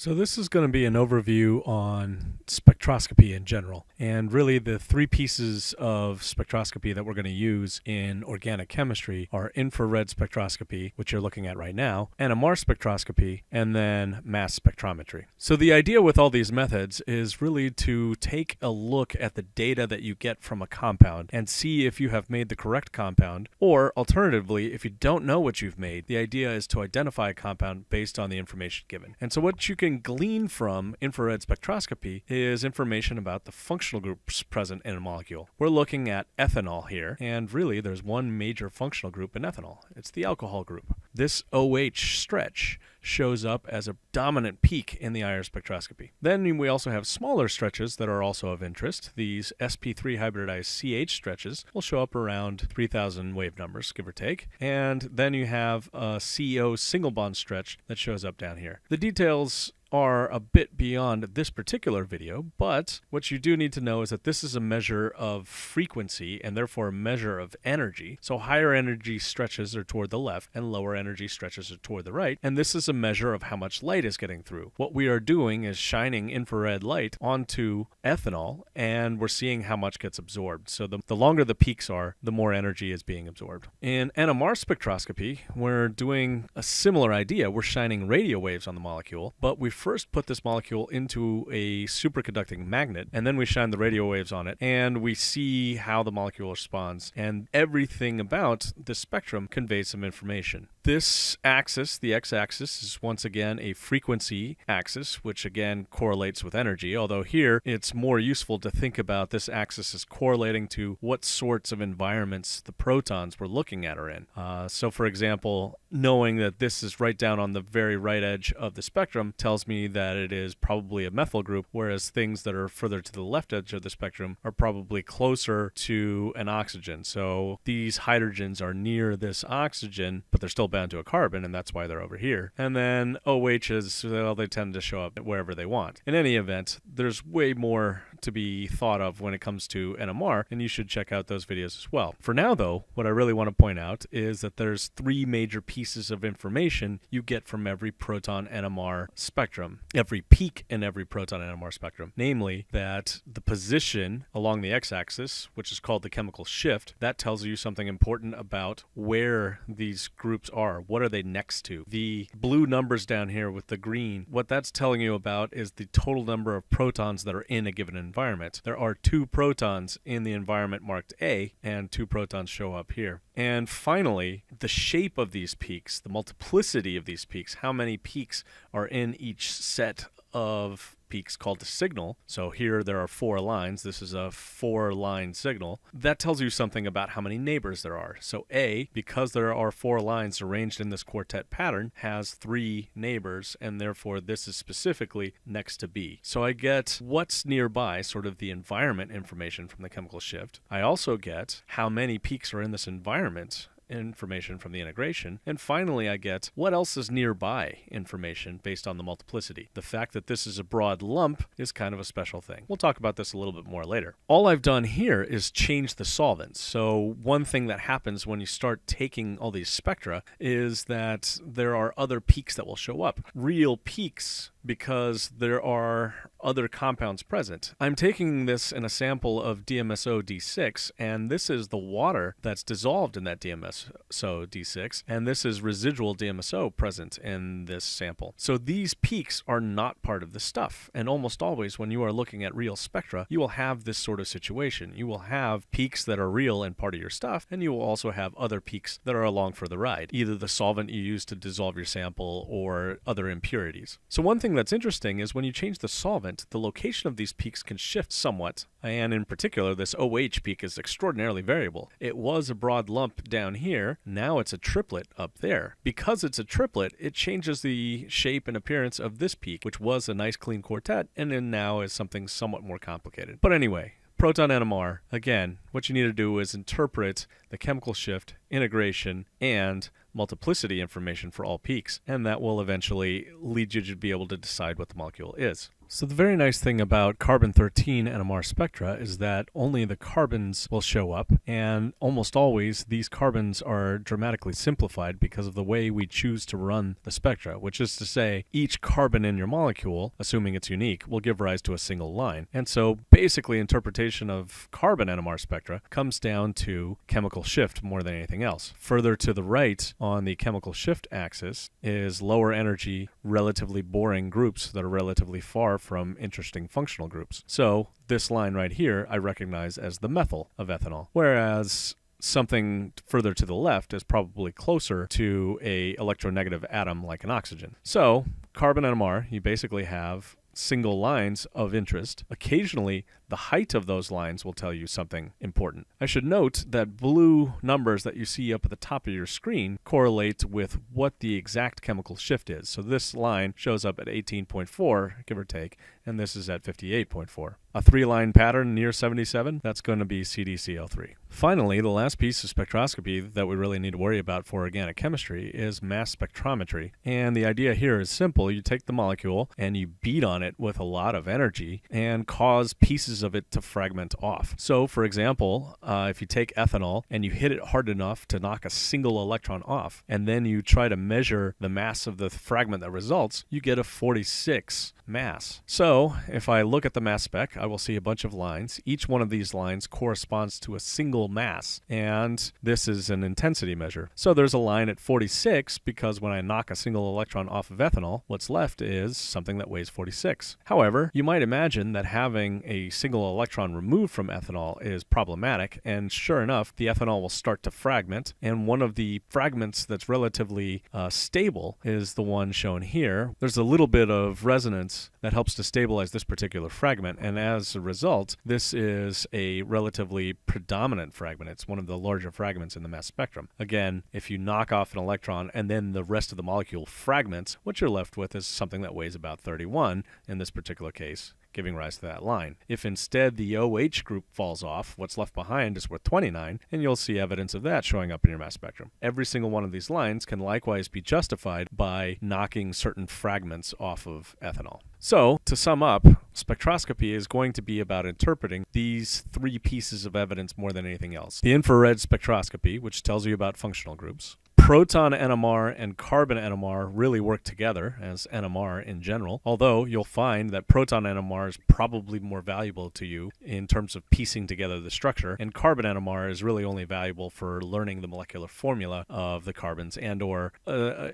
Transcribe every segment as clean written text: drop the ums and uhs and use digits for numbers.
So this is going to be an overview on spectroscopy in general. And really the three pieces of spectroscopy that we're going to use in organic chemistry are infrared spectroscopy, which you're looking at right now, NMR spectroscopy, and then mass spectrometry. So the idea with all these methods is really to take a look at the data that you get from a compound and see if you have made the correct compound, or alternatively, if you don't know what you've made, the idea is to identify a compound based on the information given. And so what you can glean from infrared spectroscopy is information about the functional groups present in a molecule. We're looking at ethanol here, and really there's one major functional group in ethanol. It's the alcohol group. This OH stretch shows up as a dominant peak in the IR spectroscopy. Then we also have smaller stretches that are also of interest. These sp3 hybridized CH stretches will show up around 3,000 wave numbers, give or take. And then you have a CO single bond stretch that shows up down here. The details are a bit beyond this particular video, but what you do need to know is that this is a measure of frequency and therefore a measure of energy. So higher energy stretches are toward the left and lower energy stretches are toward the right, and this is a measure of how much light is getting through. What we are doing is shining infrared light onto ethanol, and we're seeing how much gets absorbed. So the longer the peaks are, the more energy is being absorbed. In NMR spectroscopy, we're doing a similar idea. We're shining radio waves on the molecule, but we first put this molecule into a superconducting magnet, and then we shine the radio waves on it, and we see how the molecule responds, and everything about the spectrum conveys some information. This axis, the x-axis, is once again a frequency axis, which again correlates with energy, although here it's more useful to think about this axis as correlating to what sorts of environments the protons we're looking at are in. So for example, knowing that this is right down on the very right edge of the spectrum tells me that it is probably a methyl group, whereas things that are further to the left edge of the spectrum are probably closer to an oxygen. So these hydrogens are near this oxygen, but they're still bound to a carbon, and that's why they're over here. And then OHs, well, they tend to show up wherever they want. In any event, there's way more to be thought of when it comes to NMR, and you should check out those videos as well. For now, though, what I really want to point out is that there's three major pieces of information you get from every proton NMR spectrum, every peak in every proton NMR spectrum. Namely, that the position along the x-axis, which is called the chemical shift, that tells you something important about where these groups are. What are they next to? The blue numbers down here with the green, what that's telling you about is the total number of protons that are in a given environment. There are 2 protons in the environment marked A, and 2 protons show up here. And finally, the shape of these peaks, the multiplicity of these peaks, how many peaks are in each set of peaks called the signal. So here there are 4 lines. This is a 4-line signal. That tells you something about how many neighbors there are. So A, because there are 4 lines arranged in this quartet pattern, has 3 neighbors, and therefore this is specifically next to B. So I get what's nearby, sort of the environment information from the chemical shift. I also get how many peaks are in this environment information from the integration. And finally, I get what else is nearby information based on the multiplicity. The fact that this is a broad lump is kind of a special thing. We'll talk about this a little bit more later. All I've done here is change the solvents. So one thing that happens when you start taking all these spectra is that there are other peaks that will show up. Real peaks, because there are other compounds present. I'm taking this in a sample of DMSO D6, and this is the water that's dissolved in that DMSO D6, and this is residual DMSO present in this sample. So these peaks are not part of the stuff, and almost always when you are looking at real spectra, you will have this sort of situation. You will have peaks that are real and part of your stuff, and you will also have other peaks that are along for the ride, either the solvent you use to dissolve your sample or other impurities. So one thing that's interesting is when you change the solvent, the location of these peaks can shift somewhat, and in particular, this OH peak is extraordinarily variable. It was a broad lump down here, now it's a triplet up there. Because it's a triplet, it changes the shape and appearance of this peak, which was a nice clean quartet, and then now is something somewhat more complicated. But anyway, proton NMR, again, what you need to do is interpret the chemical shift, integration, and multiplicity information for all peaks, and that will eventually lead you to be able to decide what the molecule is. So the very nice thing about carbon-13 NMR spectra is that only the carbons will show up, and almost always these carbons are dramatically simplified because of the way we choose to run the spectra, which is to say each carbon in your molecule, assuming it's unique, will give rise to a single line. And so basically interpretation of carbon NMR spectra comes down to chemical shift more than anything else. Further to the right on the chemical shift axis is lower energy, relatively boring groups that are relatively far from interesting functional groups. So this line right here I recognize as the methyl of ethanol, whereas something further to the left is probably closer to a electronegative atom like an oxygen. So carbon NMR, you basically have single lines of interest. Occasionally, the height of those lines will tell you something important. I should note that blue numbers that you see up at the top of your screen correlate with what the exact chemical shift is. So this line shows up at 18.4, give or take, and this is at 58.4. A three-line pattern near 77, that's going to be CdCl3. Finally, the last piece of spectroscopy that we really need to worry about for organic chemistry is mass spectrometry. And the idea here is simple. You take the molecule and you beat on it with a lot of energy and cause pieces of it to fragment off. So, for example, if you take ethanol and you hit it hard enough to knock a single electron off, and then you try to measure the mass of the fragment that results, you get a 46 mass. So, if I look at the mass spec, I will see a bunch of lines. Each one of these lines corresponds to a single mass, and this is an intensity measure. So there's a line at 46 because when I knock a single electron off of ethanol, what's left is something that weighs 46. However, you might imagine that having a single electron removed from ethanol is problematic, and sure enough, the ethanol will start to fragment, and one of the fragments that's relatively stable is the one shown here. There's a little bit of resonance that helps to stabilize this particular fragment, and as a result, this is a relatively predominant fragment. It's one of the larger fragments in the mass spectrum. Again, if you knock off an electron and then the rest of the molecule fragments, what you're left with is something that weighs about 31 in this particular case, giving rise to that line. If instead the OH group falls off, what's left behind is worth 29, and you'll see evidence of that showing up in your mass spectrum. Every single one of these lines can likewise be justified by knocking certain fragments off of ethanol. So, to sum up, spectroscopy is going to be about interpreting these three pieces of evidence more than anything else. The infrared spectroscopy, which tells you about functional groups. Proton NMR and carbon NMR really work together as NMR in general, although you'll find that proton NMR is probably more valuable to you in terms of piecing together the structure, and carbon NMR is really only valuable for learning the molecular formula of the carbons and or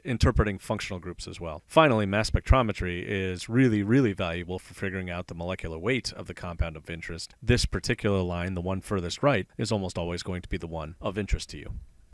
interpreting functional groups as well. Finally, mass spectrometry is really valuable for figuring out the molecular weight of the compound of interest. This particular line, the one furthest right, is almost always going to be the one of interest to you.